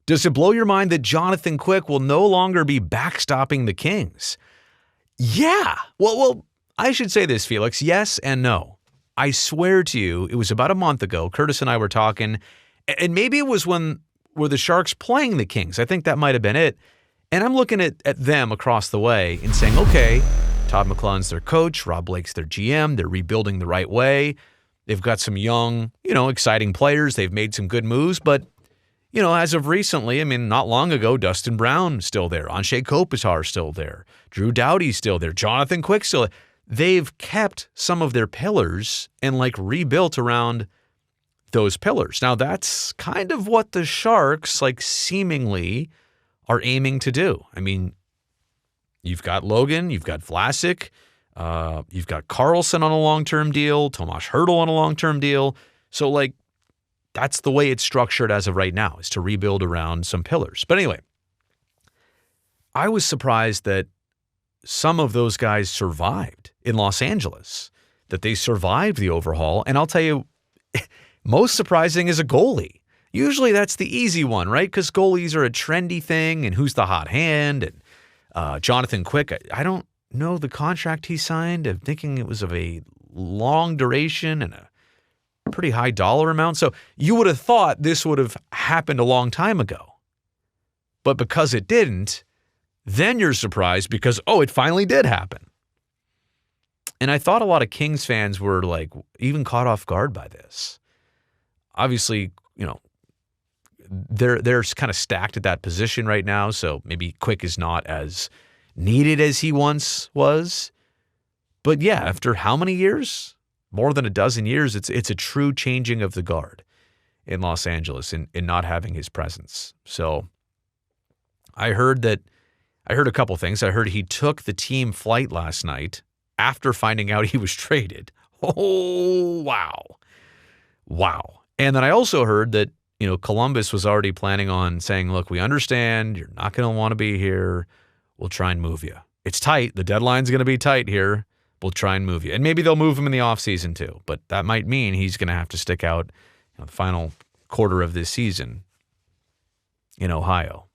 Does it blow your mind that Jonathan Quick will no longer be backstopping the Kings? Yeah. Well, I should say this, Felix. Yes and no. I swear to you, it was about a month ago. Curtis and I were talking, and maybe it was were the Sharks playing the Kings. I think that might have been it. And I'm looking at them across the way and saying, okay, Todd McClellan's their coach, Rob Blake's their GM. They're rebuilding the right way. They've got some young, exciting players. They've made some good moves, but as of recently, not long ago, Dustin Brown still there. Anshay Kopitar still there. Drew Doughty's still there. Jonathan Quick still there. They've kept some of their pillars and rebuilt around those pillars. Now, that's kind of what the Sharks seemingly are aiming to do. You've got Logan, you've got Vlasic, you've got Carlson on a long-term deal, Tomas Hertl on a long-term deal. So, that's the way it's structured as of right now, is to rebuild around some pillars. But anyway, I was surprised that some of those guys survived in Los Angeles, that they survived the overhaul. And I'll tell you, most surprising is a goalie. Usually that's the easy one, right? Because goalies are a trendy thing, and who's the hot hand? And Jonathan Quick, I don't know the contract he signed. I'm thinking it was of a long duration and a pretty high dollar amount. So you would have thought this would have happened a long time ago. But because it didn't, then you're surprised because, it finally did happen. And I thought a lot of Kings fans were even caught off guard by this. Obviously, they're kind of stacked at that position right now, so maybe Quick is not as needed as he once was. But yeah, after how many years? More than a dozen years, it's a true changing of the guard in Los Angeles in not having his presence. So I heard a couple things. I heard he took the team flight last night after finding out he was traded. Oh, wow. Wow. And then I also heard that, Columbus was already planning on saying, look, we understand you're not going to want to be here. We'll try and move you. It's tight. The deadline's going to be tight here. We'll try and move you. And maybe they'll move him in the offseason too. But that might mean he's going to have to stick out the final quarter of this season in Ohio.